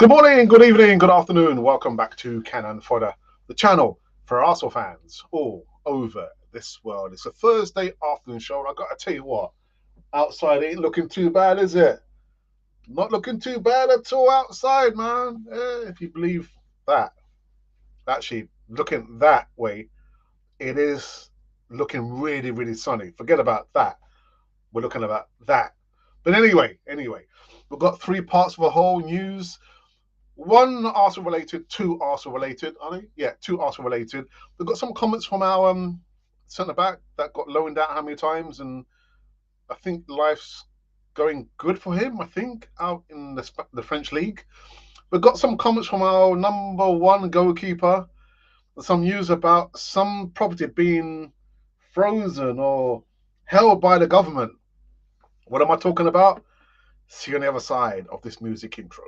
Good morning, good evening, good afternoon. Welcome back to Cannon Fodder, the channel for Arsenal fans all over this world. It's a Thursday afternoon show, and I've got to tell you what, outside ain't looking too bad, is it? Not looking too bad at all outside, man. If you believe that, actually looking that way, it is looking really, really sunny. Forget about that. We're looking about that. But anyway, we've got three parts of the whole news. One Arsenal related, two Arsenal related, are they? Yeah, two Arsenal related. We've got some comments from our centre back that got loaned out how many times, and I think life's going good for him. I think out in the French league. We've got some comments from our number one goalkeeper. Some news about some property being frozen or held by the government. What am I talking about? See you on the other side of this music intro.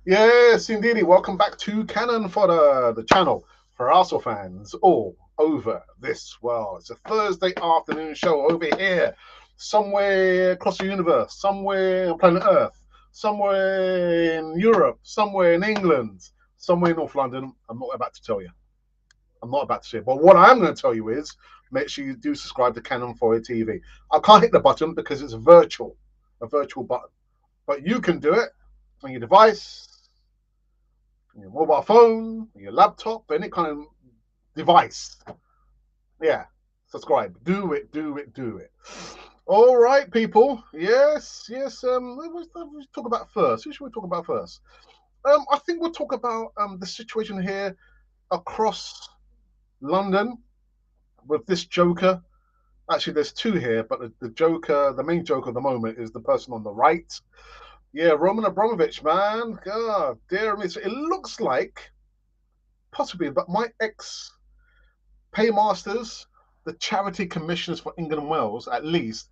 Yes, indeedy. Welcome back to Cannon Fodder, the channel for Arsenal fans all over this world. It's a Thursday afternoon show over here, somewhere across the universe, somewhere on planet Earth, somewhere in Europe, somewhere in England, somewhere in North London. I'm not about to tell you. I'm not about to say. But what I am going to tell you is make sure you do subscribe to Cannon Fodder TV. I can't hit the button because it's a virtual button. But you can do it on your device, your mobile phone, your laptop, any kind of device. Yeah, subscribe. Do it, do it, do it. All right, people. Yes. Let's talk about first. Who should we talk about first? I think we'll talk about the situation here across London with this Joker. Actually, there's two here, but the Joker, the main Joker at the moment, is the person on the right. Yeah, Roman Abramovich, man. God, dear me. So it looks like possibly, but my ex paymasters, the charity commissioners for England and Wales, at least,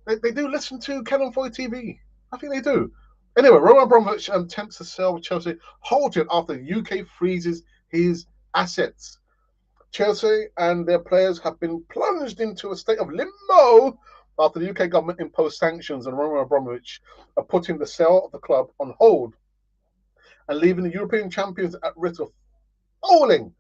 they do listen to Cannon Foy TV. I think they do. Anyway, Roman Abramovich attempts to sell Chelsea halted after the UK freezes his assets. Chelsea and their players have been plunged into a state of limbo after the UK government imposed sanctions and Roman Abramovich are putting the sale of the club on hold and leaving the European champions at risk of falling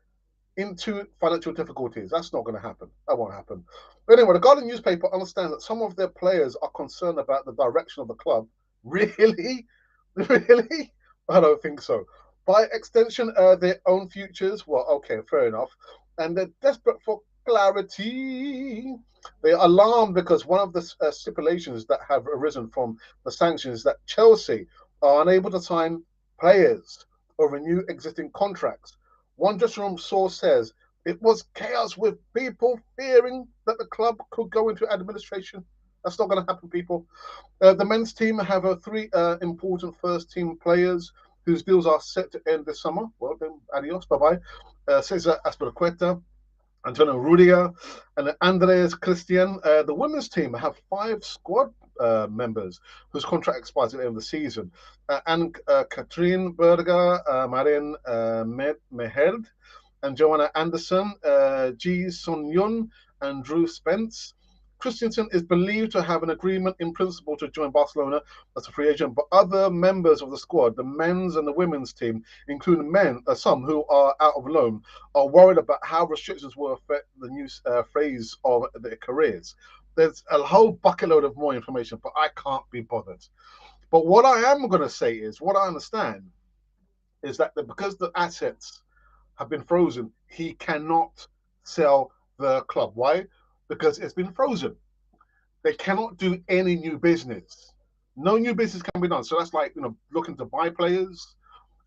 into financial difficulties. That's not going to happen. That won't happen. But anyway, the Guardian newspaper understands that some of their players are concerned about the direction of the club. Really? Really? I don't think so. By extension, their own futures. Well, okay, fair enough. And they're desperate for clarity. They are alarmed because one of the stipulations that have arisen from the sanctions is that Chelsea are unable to sign players or renew existing contracts. One dressing room source says it was chaos with people fearing that the club could go into administration. That's not going to happen, people. The men's team have three important first team players whose deals are set to end this summer. Well, then, adios, bye bye. Cesar Azpilicueta, Antonio Rudiger, and Andres Christian. The women's team have five squad members whose contract expires at the end of the season. And Katrin Berger, Marian Meherd, and Joanna Anderson, Ji Sun Yun, and Drew Spence. Christensen is believed to have an agreement in principle to join Barcelona as a free agent, but other members of the squad, the men's and the women's team, including some who are out of loan, are worried about how restrictions will affect the new phase of their careers. There's a whole bucket load of more information, but I can't be bothered. But what I am going to say is, what I understand is that because the assets have been frozen, he cannot sell the club. Why? Because it's been frozen. They cannot do any new business. No new business can be done. So that's like, looking to buy players,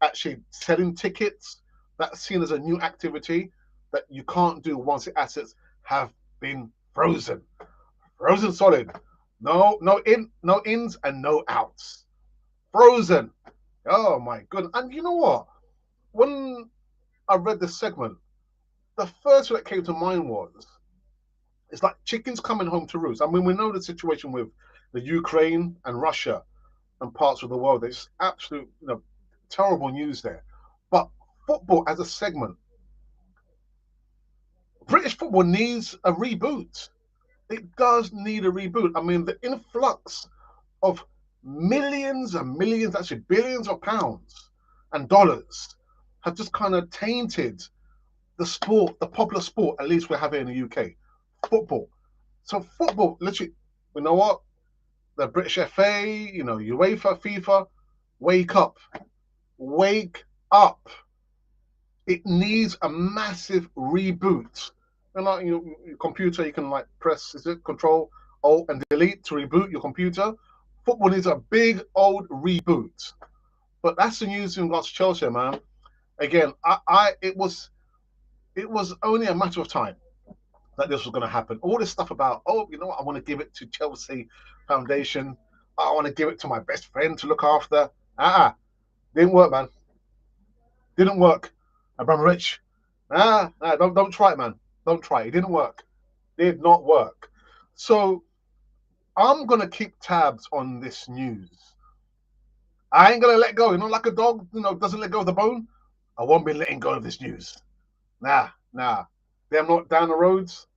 actually selling tickets. That's seen as a new activity that you can't do once the assets have been frozen. Frozen solid. No ins and no outs. Frozen. Oh my goodness. And you know what? When I read this segment, the first thing that came to mind was it's like chickens coming home to roost. I mean, we know the situation with the Ukraine and Russia. and parts of the world. There's absolute, terrible news there. But football as a segment, British football needs a reboot. It does need a reboot. I mean, the influx of millions and millions, actually billions of pounds and dollars, have just kind of tainted the sport, the popular sport, at least we have here in the UK, football. So football, literally, you know what? The British FA, UEFA, FIFA, wake up, wake up. It needs a massive reboot. And like your computer, you can like press, is it Control Alt and Delete to reboot your computer? Football needs a big old reboot. But that's the news in regards to Chelsea, man. Again, it was only a matter of time that this was going to happen. All this stuff about, oh, you know what, I want to give it to Chelsea Foundation. I want to give it to my best friend to look after. Didn't work, man. Didn't work. Abramovich, don't try it, man. Don't try it. It didn't work. Did not work. So I'm gonna keep tabs on this news. I ain't gonna let go. Like a dog, doesn't let go of the bone. I won't be letting go of this news. Nah. They're not down the roads.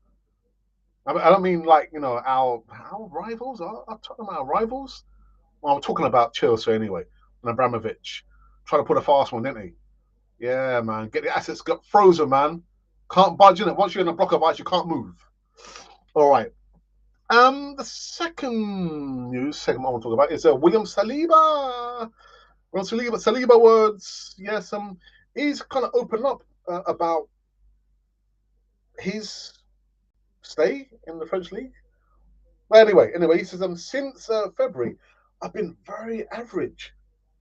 I don't mean like our rivals. I'm talking about our rivals. Well, I'm talking about Chelsea anyway. And Abramovich trying to put a fast one, didn't he? Yeah, man. Get the assets got frozen, man. Can't budge in it. Once you're in a block of ice, you can't move. All right. The second news segment I want to talk about is William Saliba. Saliba words. Yes, he's kind of opened up about his stay in the French league. Well, anyway, he says since February, I've been very average.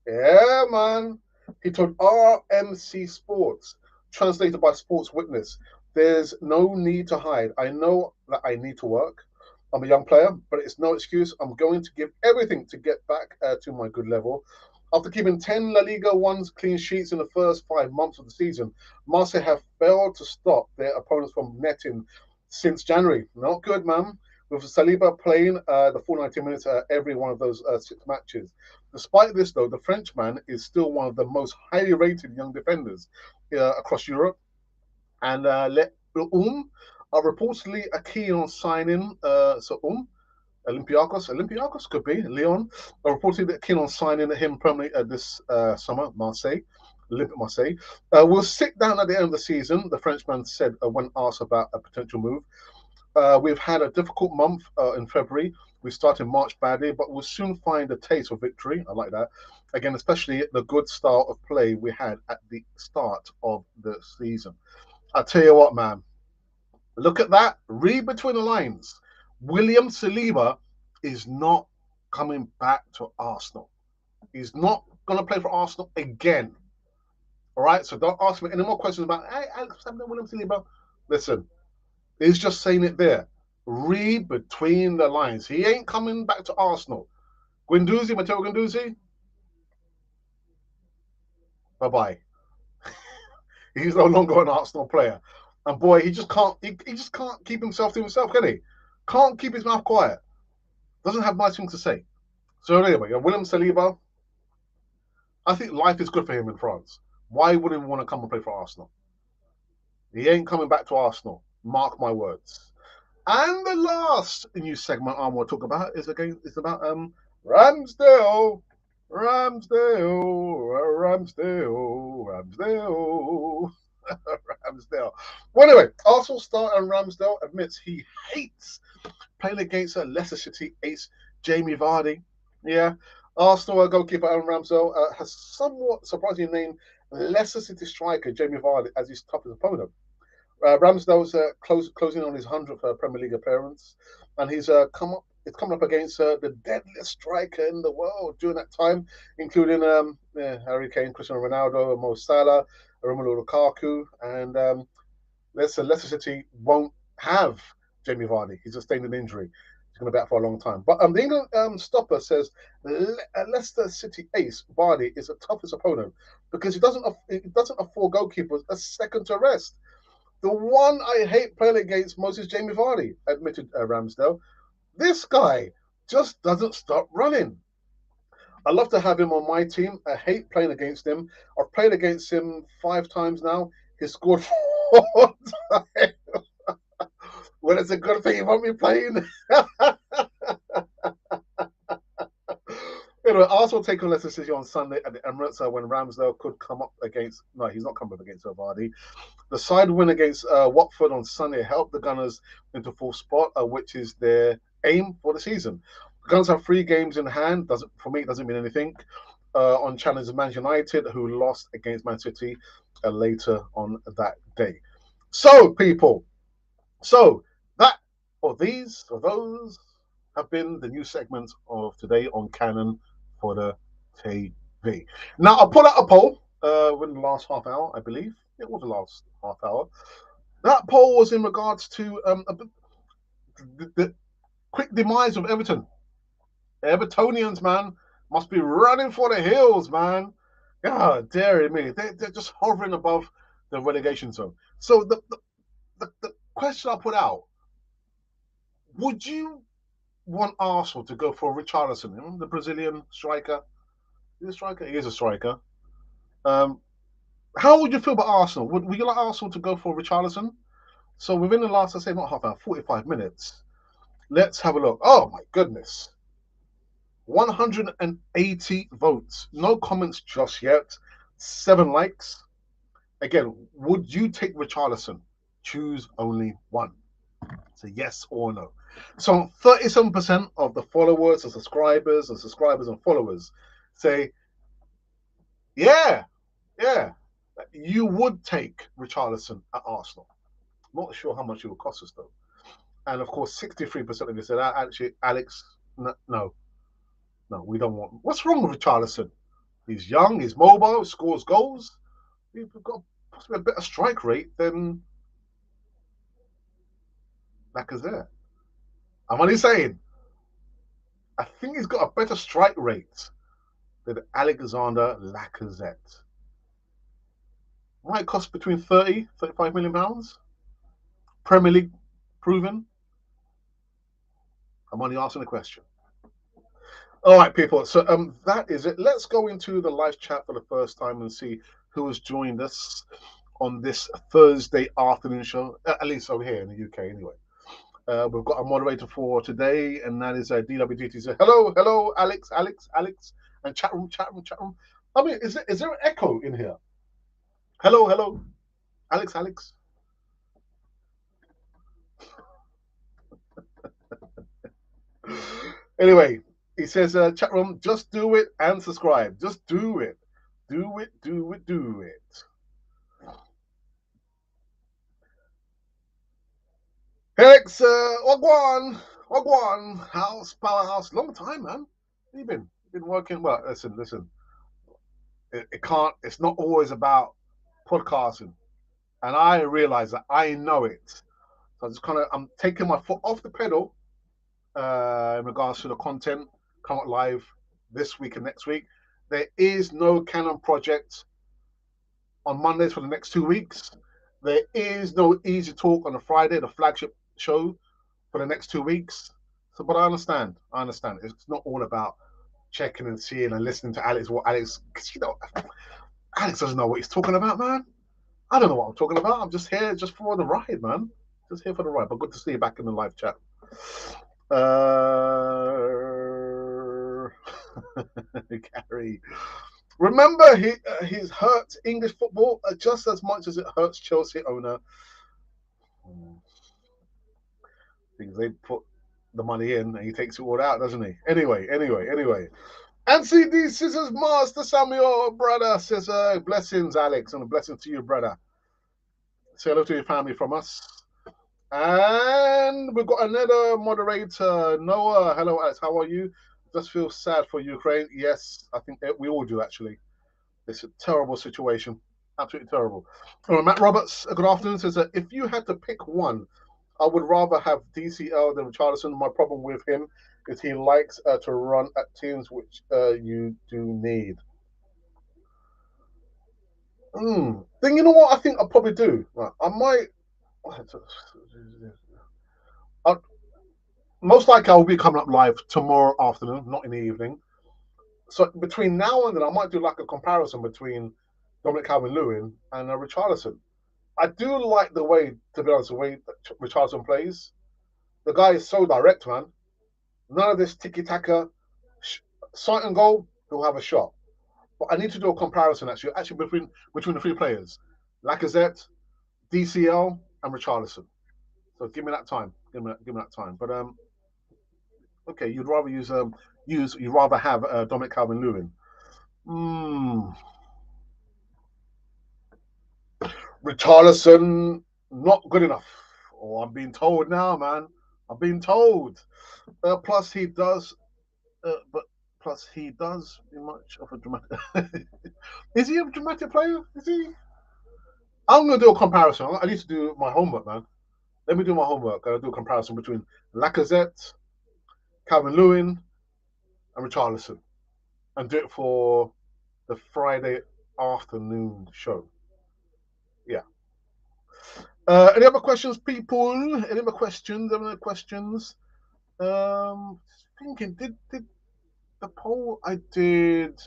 Yeah, man. He told RMC Sports, translated by Sports Witness, there's no need to hide. I know that I need to work. I'm a young player, but it's no excuse. I'm going to give everything to get back to my good level. After keeping 10 La Liga 1's clean sheets in the first 5 months of the season, Marseille have failed to stop their opponents from netting since January. Not good, man. With Saliba playing the full 90 minutes every one of those 6 matches. Despite this, though, the Frenchman is still one of the most highly rated young defenders across Europe. And are reportedly keen on signing. Olympiacos could be Lyon. Are reportedly keen on signing him permanently this summer. Olympic Marseille. We'll sit down at the end of the season, the Frenchman said when asked about a potential move. We've had a difficult month in February. We started March badly, but we'll soon find a taste of victory. I like that. Again, especially the good style of play we had at the start of the season. I tell you what, man. Look at that. Read between the lines. William Saliba is not coming back to Arsenal. He's not going to play for Arsenal again. All right? So don't ask me any more questions about, hey, Alex, William Saliba. Listen, he's just saying it there. Read between the lines. He ain't coming back to Arsenal. Matteo Guendouzi, bye-bye. He's no longer an Arsenal player. And boy, he just can't keep himself to himself, can he? Can't keep his mouth quiet. Doesn't have nice things to say. So anyway, William Saliba, I think life is good for him in France. Why wouldn't he want to come and play for Arsenal? He ain't coming back to Arsenal. Mark my words. And the last news segment I want to talk about is about Ramsdale. Ramsdale. Well, anyway, Arsenal star and Ramsdale admits he hates playing against a Leicester City ace Jamie Vardy. Yeah, Arsenal goalkeeper Aaron Ramsdale has somewhat surprisingly named Leicester City striker Jamie Vardy as his toughest opponent. Ramsdale's closing on his 100th Premier League appearance, and he's coming up against the deadliest striker in the world during that time, including Harry Kane, Cristiano Ronaldo, Mo Salah, Romelu Lukaku, and Leicester City won't have Jamie Vardy. He's sustained an injury. He's going to be out for a long time. But the England stopper says Leicester City ace Vardy is the toughest opponent because he doesn't afford goalkeepers a second to rest. The one I hate playing against most is Jamie Vardy, admitted Ramsdale. This guy just doesn't stop running. I love to have him on my team. I hate playing against him. I've played against him 5 times now. He scored 4 times. Well, it's a good thing he won't be playing. Anyway, Arsenal take on Leicester City on Sunday at the Emirates when Ramsdale could come up against. No, he's not coming up against Vardy. The side win against Watford on Sunday helped the Gunners into fourth spot, which is their aim for the season. The Gunners have 3 games in hand. Doesn't for me, it doesn't mean anything. On challengers Manchester United, who lost against Man City later on that day. So, people, so that or these or those have been the new segments of today on Canon for the TV. Now, I'll put out a poll within the last half hour, I believe. It was the last half hour. That poll was in regards to the quick demise of Everton. Evertonians, man, must be running for the hills, man. God, dearie me. They're just hovering above the relegation zone. So the question I put out, would you want Arsenal to go for Richarlison, the Brazilian striker? Is he a striker? He is a striker. How would you feel about Arsenal? Would you like Arsenal to go for Richarlison? So within the last, I say, not half hour, 45 minutes, let's have a look. Oh my goodness. 180 votes. No comments just yet. 7 likes. Again, would you take Richarlison? Choose only one. So yes or no. So 37% of the followers and subscribers and followers say, yeah, you would take Richarlison at Arsenal. Not sure how much it would cost us though. And of course, 63% of you said, actually, Alex, no, we don't want. What's wrong with Richarlison? He's young, he's mobile, scores goals. We've got possibly a better strike rate than Lacazette. I'm only saying, I think he's got a better strike rate than Alexander Lacazette. Might cost between 30, 35 million pounds. Premier League proven. I'm only asking a question. All right, people. So that is it. Let's go into the live chat for the first time and see who has joined us on this Thursday afternoon show, at least over here in the UK anyway. We've got a moderator for today, and that is DWGT. So hello, Alex, and chat room. I mean, is there an echo in here? Hello, Alex. Anyway, he says, chat room, just do it and subscribe. Just do it. Do it. Alex, Wagwan, house, powerhouse, long time, man. Where you been? You've been working. Well, listen. It's not always about podcasting. And I realize that I know it. So I'm taking my foot off the pedal in regards to the content come up live this week and next week. There is no Canon project on Mondays for the next 2 weeks. There is no Easy Talk on a Friday, the flagship show for the next 2 weeks. So, but I understand. It's not all about checking and seeing and listening to Alex. Because Alex doesn't know what he's talking about, man. I don't know what I'm talking about. I'm just here just for the ride, man. Just here for the ride. But good to see you back in the live chat. Gary. Remember, he's hurt English football just as much as it hurts Chelsea owner. Because they put the money in and he takes it all out, doesn't he? Anyway. And see these scissors, Master Samuel, brother, says, blessings, Alex, and a blessing to you, brother. Say hello to your family from us. And we've got another moderator, Noah. Hello, Alex. How are you? Just feel sad for Ukraine. Yes, I think we all do, actually. It's a terrible situation. Absolutely terrible. Matt Roberts, good afternoon, says, if you had to pick one, I would rather have DCL than Richarlison. My problem with him is he likes to run at teams which you do need. Then you know what I think I'll probably do? I might... most likely I'll be coming up live tomorrow afternoon, not in the evening. So between now and then, I might do like a comparison between Dominic Calvert-Lewin and Richarlison. I do like the way, to be honest, the way Richarlison plays. The guy is so direct, man. None of this tiki taka. Sight and goal, he'll have a shot. But I need to do a comparison actually between the three players, Lacazette, DCL, and Richarlison. So give me that time. Give me that time. But okay, you'd rather have Dominic Calvert-Lewin. Hmm. Richarlison, not good enough. Oh, I'm being told now, man. I'm being told. Plus, he does, but plus he does be much of a dramatic. Is he a dramatic player? Is he? I'm gonna do a comparison. I need to do my homework, man. Let me do my homework. I'll do a comparison between Lacazette, Calvin Lewin, and Richarlison, and do it for the Friday afternoon show. Yeah. Any other questions, people? Any other questions? Any other questions? Thinking, did the poll I did?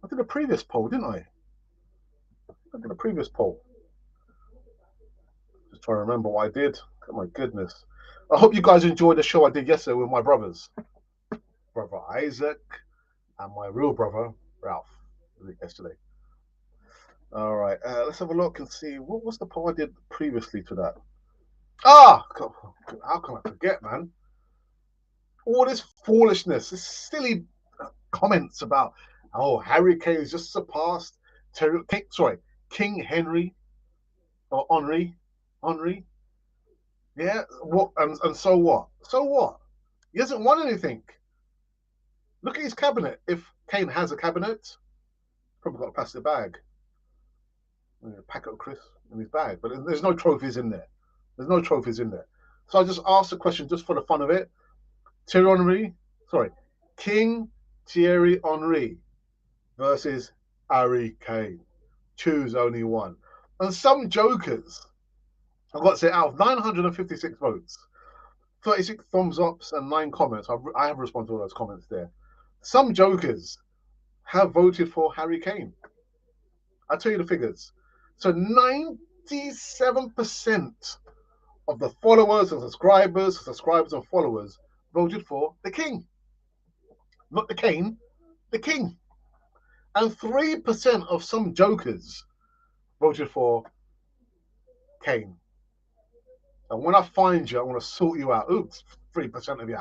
I did a previous poll, didn't I? I did a previous poll. Just trying to remember what I did. Oh my goodness. I hope you guys enjoyed the show I did yesterday with my brothers, brother Isaac and my real brother Ralph. Yesterday. All right. Let's have a look and see what was the poll I did previously to that. Ah, how can I forget, man? All this foolishness, this silly comments about, oh, Harry Kane has just surpassed King Henry or Henry. Yeah, what and so what? So what? He hasn't won anything. Look at his cabinet. If Kane has a cabinet, probably got a plastic bag, a packet of crisps in his bag, but there's no trophies in there. There's no trophies in there. So I just asked the question just for the fun of it. Thierry Henry, sorry, King Thierry Henry versus Harry Kane. Choose only one. And some jokers, I've got to say, out of 956 votes, 36 thumbs ups and 9 comments. I have responded to all those comments there. Some jokers have voted for Harry Kane. I'll tell you the figures. So 97% of the followers and subscribers and followers voted for the King. Not the Kane, the King. And 3% of some jokers voted for Kane. And when I find you, I'm going to sort you out. Oops, 3% of you.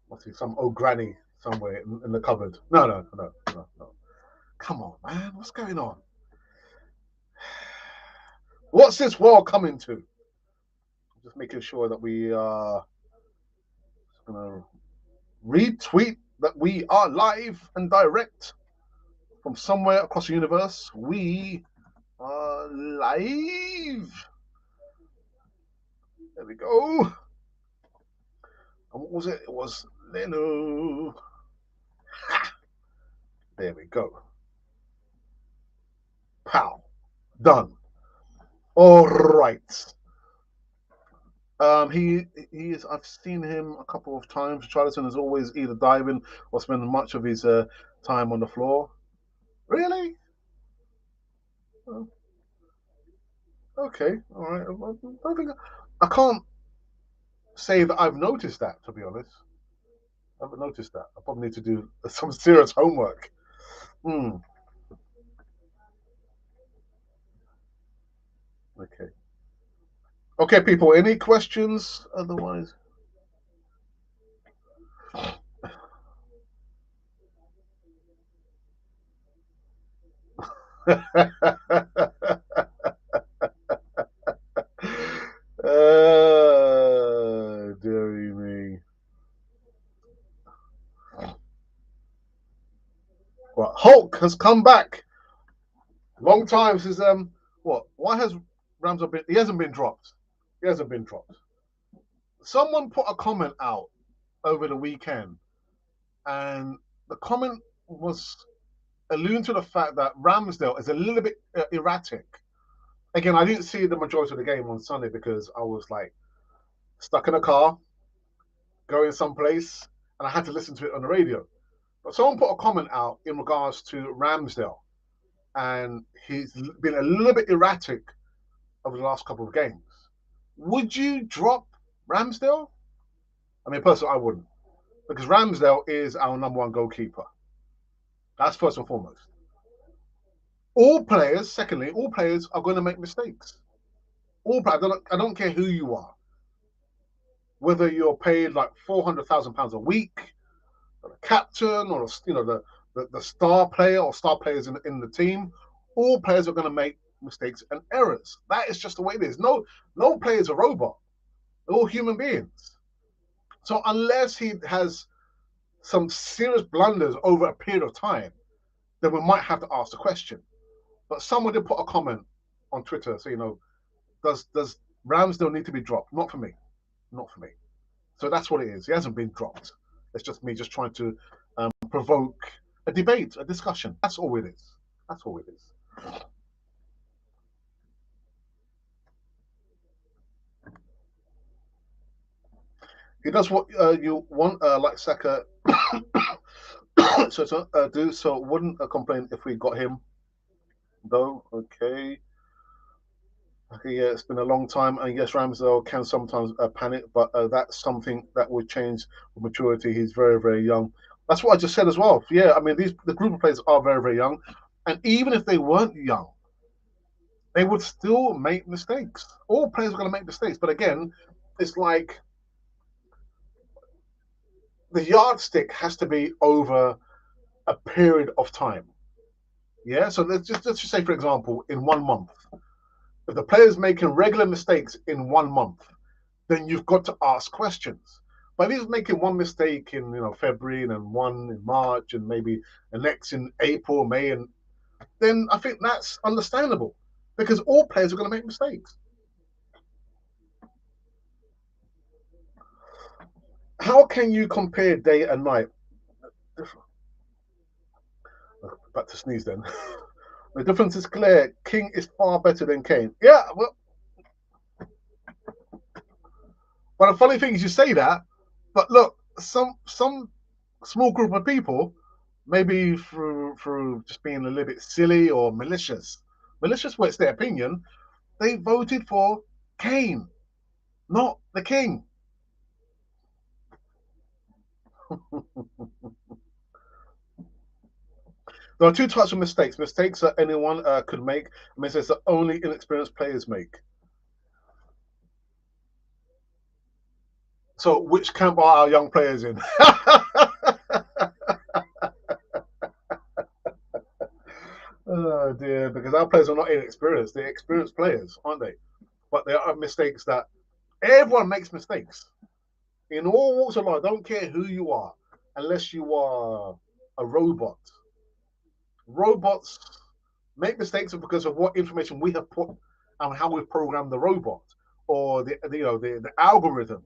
Must be some old granny somewhere in the cupboard. No. Come on, man. What's going on? What's this world coming to? Just making sure that we are going to retweet that we are live and direct from somewhere across the universe. We are live. There we go. And what was it? It was Leno. Ha! There we go. Pow. Done. All right. He is. I've seen him a couple of times. Charlton is always either diving or spending much of his time on the floor. Really? Oh, okay. All right. I can't say that I've noticed that. To be honest, I haven't noticed that. I probably need to do some serious homework. Hmm. Okay. Okay, people. Any questions? Otherwise. Dearie me. Well, Hulk has come back. Long time since what? Why has Ramsdale been? He hasn't been dropped. He hasn't been dropped. Someone put a comment out over the weekend, and the comment was alluding to the fact that Ramsdale is a little bit erratic. Again, I didn't see the majority of the game on Sunday because I was like stuck in a car, going someplace, and I had to listen to it on the radio. But someone put a comment out in regards to Ramsdale, and he's been a little bit erratic over the last couple of games. Would you drop Ramsdale? I mean, personally, I wouldn't, because Ramsdale is our number one goalkeeper. That's first and foremost. All players, secondly, all players are going to make mistakes. All players, I don't care who you are, whether you're paid like £400,000 a week, or the captain, or the star player or star players in the team. All players are going to make mistakes and errors. That is just the way it is. No player is a robot. They're all human beings. So unless he has some serious blunders over a period of time, then we might have to ask the question. But someone did put a comment on Twitter, so does Ramsdale need to be dropped? Not for me, not for me. So that's what it is. He hasn't been dropped. It's just me just trying to provoke a debate, a discussion. That's all it is. That's all it is. He does what you want, like Saka. Do so. Wouldn't complain if we got him, though. Okay. Okay, yeah, it's been a long time, and yes, Ramsdale can sometimes panic, but that's something that would change with maturity. He's very, very young. That's what I just said as well. Yeah, I mean, the group of players are very, very young, and even if they weren't young, they would still make mistakes. All players are going to make mistakes, but again, it's like the yardstick has to be over a period of time. Yeah, so let's just say, for example, in 1 month, if the player's making regular mistakes in 1 month, then you've got to ask questions. But if he's making one mistake in February and then one in March and maybe the next in April, May, and then I think that's understandable because all players are going to make mistakes. How can you compare day and night? Back to sneeze then. The difference is clear. King is far better than Kane. Yeah, well, but the funny thing is you say that, but look, some small group of people, maybe through just being a little bit silly or malicious, what's their opinion, they voted for Kane, not the King. There are two types of mistakes. Mistakes that anyone could make, and mistakes that only inexperienced players make. So, which camp are our young players in? Oh dear, because our players are not inexperienced; they're experienced players, aren't they? But there are mistakes that everyone makes mistakes in all walks of life. I don't care who you are, unless you are a robot. Robots make mistakes because of what information we have put and how we've programmed the robot or the algorithm.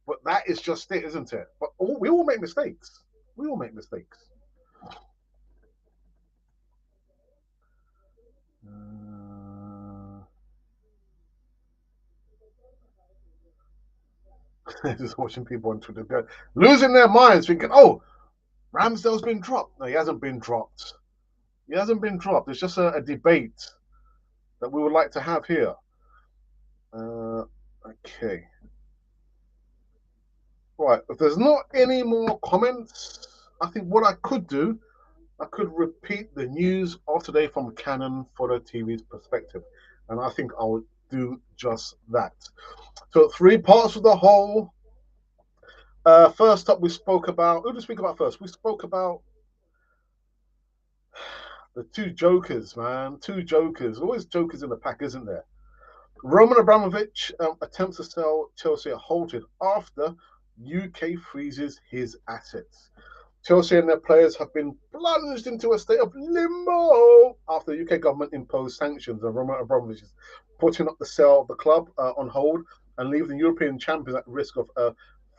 But that is just it, isn't it? But we all make mistakes. We all make mistakes. Just watching people on Twitter go, losing their minds, thinking, "Oh, Ramsdale's been dropped." No, he hasn't been dropped. He hasn't been dropped. It's just a debate that we would like to have here. Okay. Right. If there's not any more comments, I think what I could do, I could repeat the news of today from Canon Photo TV's perspective. And I think I'll do just that. So, three parts of the whole. First up, we spoke about. Who did we speak about first? We spoke about the two jokers, man. Two jokers. Always jokers in the pack, isn't there? Roman Abramovich attempts to sell Chelsea are halted after UK freezes his assets. Chelsea and their players have been plunged into a state of limbo after the UK government imposed sanctions, and Roman Abramovich is putting up the sale of the club on hold and leaving the European champions at risk of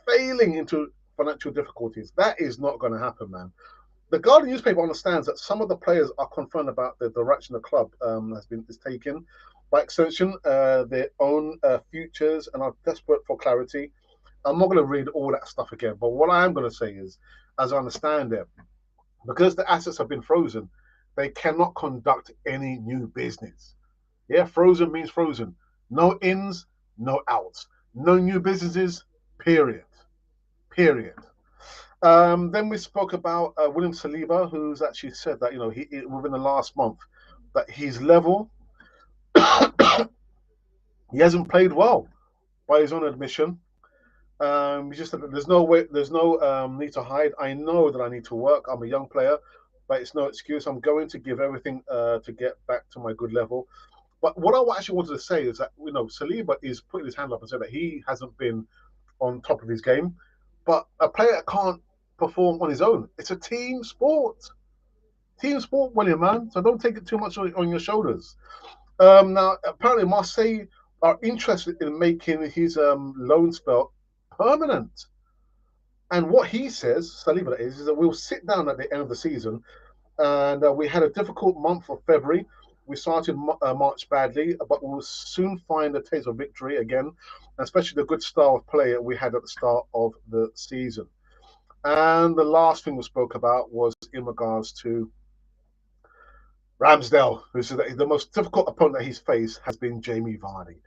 failing into financial difficulties. That is not going to happen, man. The Guardian newspaper understands that some of the players are concerned about the direction the club is taken. By extension, their own futures and are desperate for clarity. I'm not going to read all that stuff again, but what I am going to say is as I understand it, because the assets have been frozen, they cannot conduct any new business. Yeah, frozen means frozen. No ins, no outs. No new businesses, period. Period. Then we spoke about William Saliba, who's actually said that, he within the last month, that he's level. He hasn't played well by his own admission. He just said that there's no way, there's no need to hide. I know that I need to work. I'm a young player, but it's no excuse. I'm going to give everything to get back to my good level. But what I actually wanted to say is that, Saliba is putting his hand up and said that he hasn't been on top of his game. But a player can't perform on his own. It's a team sport. Team sport, William, man. So don't take it too much on your shoulders. Now, apparently, Marseille are interested in making his loan spell permanent. And what he says, Saliba is that we'll sit down at the end of the season. And we had a difficult month of February. We started March badly, but we'll soon find a taste of victory again, especially the good style of play we had at the start of the season. And the last thing we spoke about was in regards to Ramsdale, who said that the most difficult opponent that he's faced has been Jamie Vardy.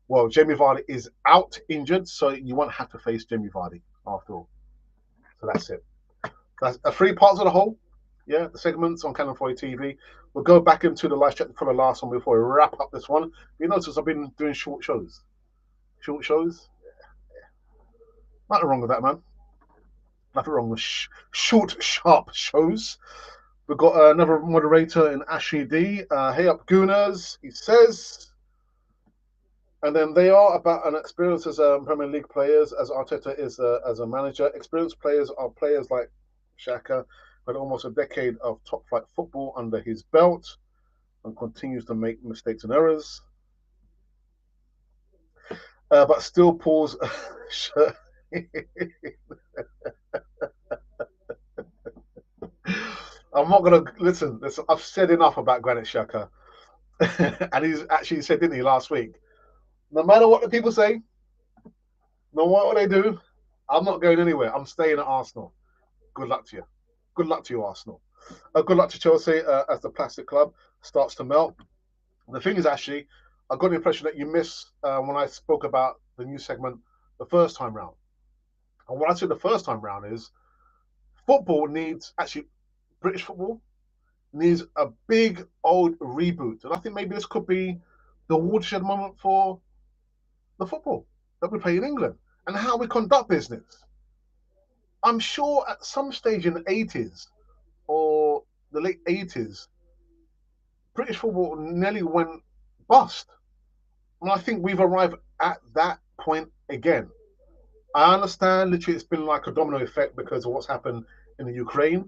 Well, Jamie Vardy is out injured, so you won't have to face Jamie Vardy after all. So that's it. That's three parts of the whole. Yeah, the segments on Canon 4 TV. We'll go back into the live chat for the last one before we wrap up this one. You notice I've been doing short shows. Short shows? Nothing wrong with that, man. Nothing wrong with short, sharp shows. We've got another moderator in Ashley D. Hey up, Gooners, he says. And then they are about an experience as Premier League players, as Arteta is as a manager. Experienced players are players like Xhaka, had almost a decade of top flight football under his belt and continues to make mistakes and errors. But still pulls. I'm not going to listen. I've said enough about Granit Xhaka. And he's actually said, didn't he, last week? No matter what the people say, no matter what they do, I'm not going anywhere. I'm staying at Arsenal. Good luck to you. Good luck to you, Arsenal. Good luck to Chelsea as the plastic club starts to melt. The thing is, actually, I got the impression that you missed when I spoke about the new segment the first time round. And what I said the first time round is football needs, actually, British football needs a big old reboot. And I think maybe this could be the watershed moment for the football that we play in England and how we conduct business. I'm sure at some stage in the 80s or the late 80s, British football nearly went bust. And I think we've arrived at that point again. I understand literally it's been like a domino effect because of what's happened in the Ukraine,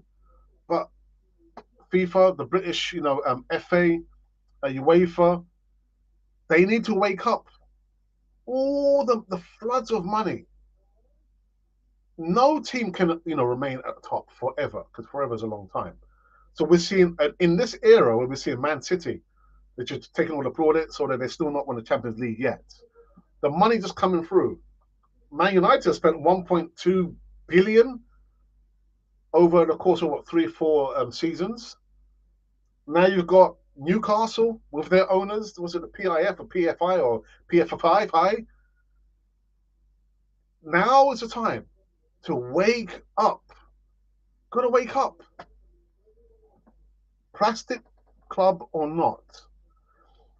but FIFA, the British, FA, UEFA, they need to wake up. All the floods of money. No team can, remain at the top forever because forever is a long time. So we're seeing in this era where we're seeing Man City, which is taking all the plaudits, so that they're still not won the Champions League yet. The money just coming through. Man United spent 1.2 billion over the course of what 3-4 seasons. Now you've got Newcastle with their owners. Was it the PIF or PFI or PFI? Now is the time to wake up. Gotta wake up. Plastic club or not,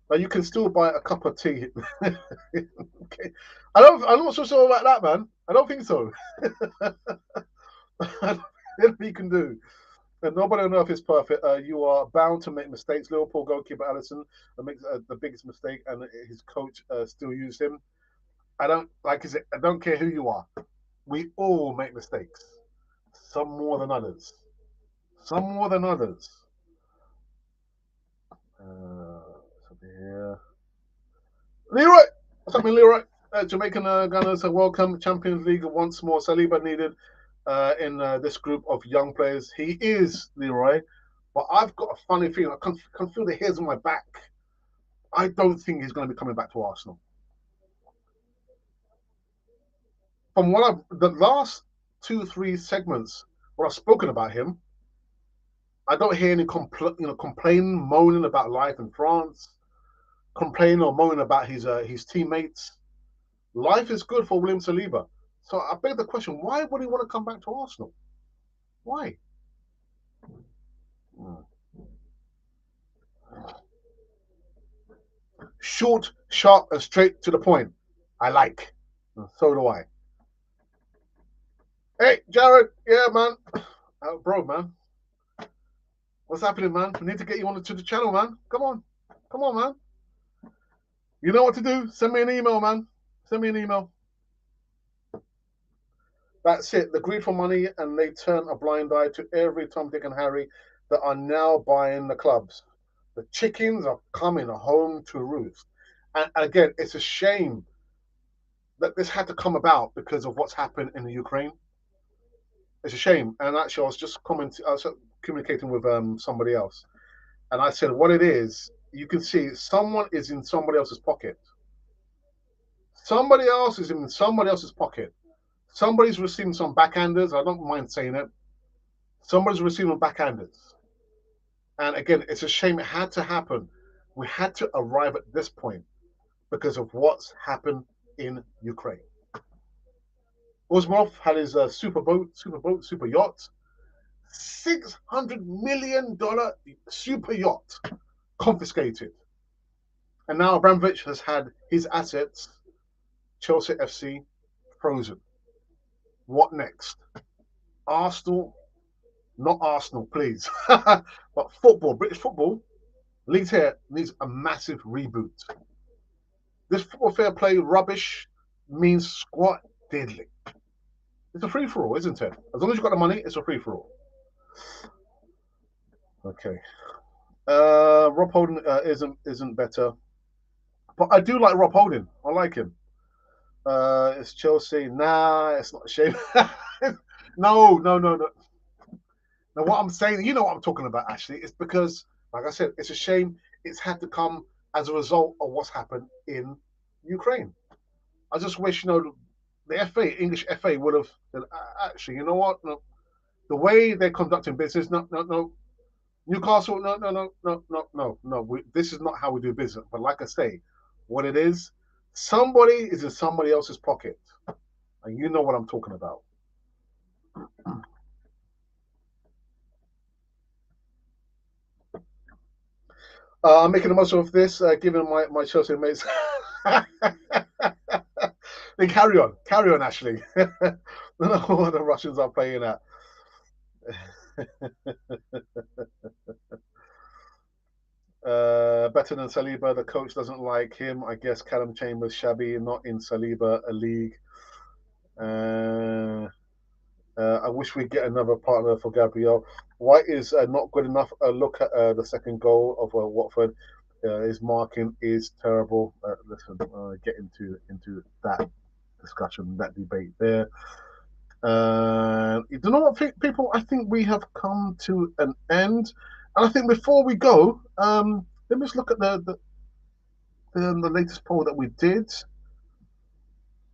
but you can still buy a cup of tea. Okay. I'm not so sure about that, man. I don't think so. You can do. And nobody on earth is perfect. You are bound to make mistakes. Liverpool goalkeeper Alisson makes the biggest mistake, and his coach still used him. I don't care who you are. We all make mistakes. Some more than others. Some more than others. Here. Leroy! What's happening, Leroy? Jamaican Gunners, welcome. Champions League once more. Saliba needed in this group of young players. He is, Leroy, but I've got a funny feeling. I can feel the hairs on my back. I don't think he's going to be coming back to Arsenal. From the last 2-3 segments when I've spoken about him, I don't hear any complaining, moaning about life in France, complaining or moaning about his teammates. Life is good for William Saliba. So I beg the question: why would he want to come back to Arsenal? Why? Hmm. Short, sharp, and straight to the point. I like. And so do I. Hey, Jared. Yeah, man. Bro, man. What's happening, man? We need to get you onto the channel, man. Come on. Come on, man. You know what to do. Send me an email, man. Send me an email. That's it. The greed for money, and they turn a blind eye to every Tom, Dick, and Harry that are now buying the clubs. The chickens are coming home to roost. And again, it's a shame that this had to come about because of what's happened in the Ukraine. It's a shame. And actually, I was communicating with somebody else, and I said, what it is, you can see someone is in somebody else's pocket. Somebody else is in somebody else's pocket. Somebody's receiving some backhanders. I don't mind saying it. Somebody's receiving backhanders. And again, it's a shame it had to happen. We had to arrive at this point because of what's happened in Ukraine. Uzmov had his super yacht, $600 million super yacht confiscated. And now Abramovich has had his assets, Chelsea FC, frozen. What next? Arsenal, not Arsenal, please, but football, British football, Leeds here needs a massive reboot. This football fair play rubbish means squat diddly. It's a free for all, isn't it? As long as you've got the money, it's a free for all. Okay. Rob Holding isn't better, but I do like Rob Holding. I like him. It's Chelsea. Nah, it's not a shame. No, no, no, no. Now, what I'm saying, you know what I'm talking about, actually, it's because, like I said, it's a shame it's had to come as a result of what's happened in Ukraine. I just wish, the FA, English FA, would have said, actually, you know what? No, the way they're conducting business, no, no, no. Newcastle, no, no, no, no, no, no, no. This is not how we do business. But like I say, what it is, somebody is in somebody else's pocket. And you know what I'm talking about. I'm making the most of this, given my Chelsea mates. Then carry on, Ashley. I don't know what the Russians are playing at. Better than Saliba. The coach doesn't like him. I guess Callum Chambers shabby, not in Saliba a league. Uh, I wish we'd get another partner for Gabriel. White is not good enough. Look at the second goal of Watford. His marking is terrible. Listen, get into that discussion, that debate there. You know what, people? I think we have come to an end. And I think before we go, let me just look at the latest poll that we did.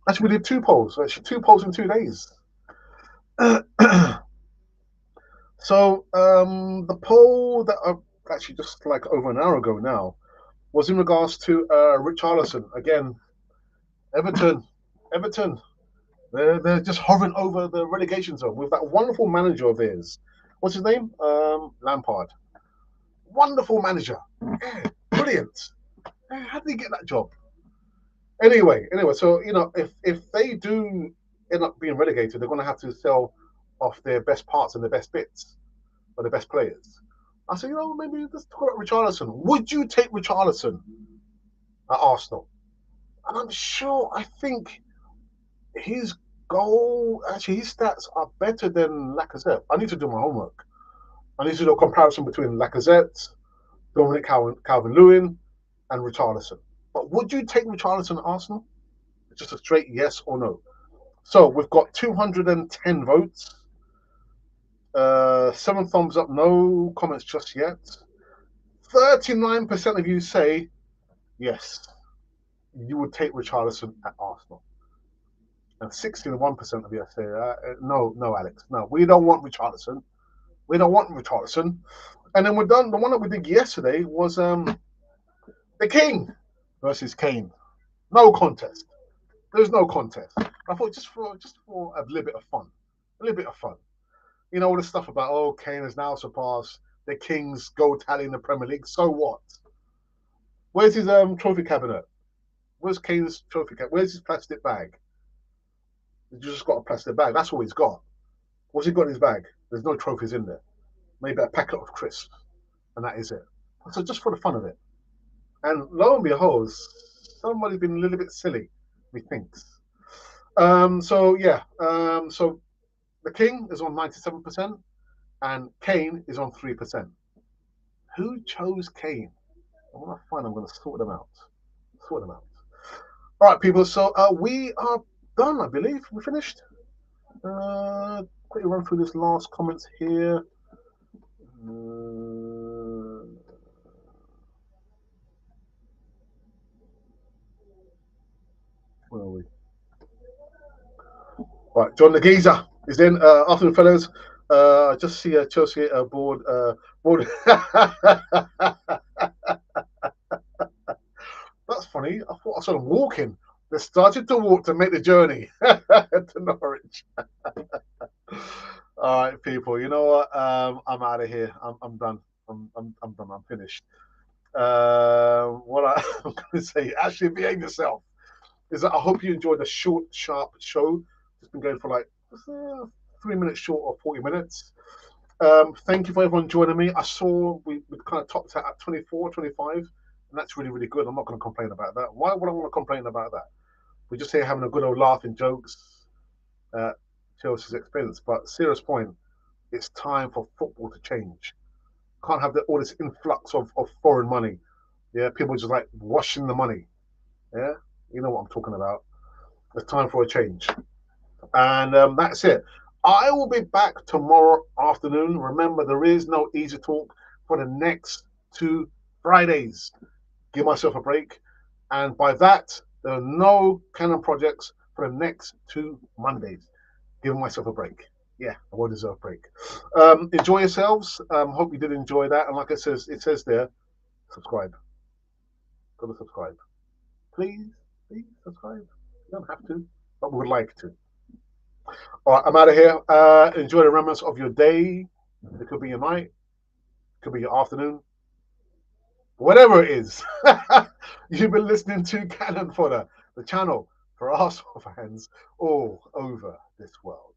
Actually, we did two polls. Actually, two polls in 2 days. So the poll that actually just like over an hour ago now was in regards to Richarlison. Again, Everton, Everton, they're just hovering over the relegation zone with that wonderful manager of theirs. What's his name? Lampard. Wonderful manager. Yeah, brilliant. How did he get that job? Anyway, so if they do end up being relegated, they're going to have to sell off their best parts and their best bits or the best players. I said, maybe let's talk about Richarlison. Would you take Richarlison at Arsenal? And I think his his stats are better than Lacazette. I need to do my homework. I need to do a comparison between Lacazette, Dominic Calvin-Lewin, and Richarlison. But would you take Richarlison at Arsenal? Just a straight yes or no. So we've got 210 votes. 7 thumbs up, no comments just yet. 39% of you say yes, you would take Richarlison at Arsenal. And 61% of you say, no, no, Alex, no, we don't want Richarlison. We don't want Richarlison. And then we're done. The one that we did yesterday was the King versus Kane. No contest. There's no contest. I thought just for a little bit of fun, a little bit of fun. You know all the stuff about Kane has now surpassed the King's goal tally in the Premier League. So what? Where's his trophy cabinet? Where's Kane's trophy cabinet? Where's his plastic bag? He's just got a plastic bag. That's all he's got. What's he got in his bag? There's no trophies in there. Maybe a packet of crisps, and that is it. So just for the fun of it. And lo and behold, somebody's been a little bit silly, methinks. So yeah. So the King is on 97%, and Kane is on 3%. Who chose Kane? I want to find. I'm going to sort them out. Sort them out. All right, people. So we are done. I believe we finished. Quickly run through this last comments here. Where are we? Right, John the Geezer is in. Afternoon, fellas. Just see Chelsea board. Board. That's funny. I thought I saw them walking. They started to walk to make the journey to Norwich. All right, people. You know what? I'm out of here. I'm done. I'm done. I'm finished. What I'm going to say, actually, behave yourself. Is that I hope you enjoyed the short, sharp show. It's been going for like 3 minutes short of 40 minutes. Thank you for everyone joining me. I saw we kind of topped out at 24, 25, and that's really, really good. I'm not going to complain about that. Why would I want to complain about that? We're just here having a good old laugh and jokes at Chelsea's expense. But serious point, it's time for football to change. Can't have all this influx of foreign money. Yeah, people just like washing the money. Yeah, you know what I'm talking about. It's time for a change. And that's it. I will be back tomorrow afternoon. Remember, there is no easy talk for the next 2 Fridays. Give myself a break. And by that, there are no canon projects for the next 2 Mondays. Giving myself a break. Yeah, I will deserve a break. Enjoy yourselves. Hope you did enjoy that. And like it says there, subscribe. Go to subscribe. Please subscribe. You don't have to, but we would like to. All right, I'm out of here. Enjoy the remnants of your day. It could be your night, it could be your afternoon, whatever it is. You've been listening to Cannon Fodder, the channel for Arsenal fans all over this world.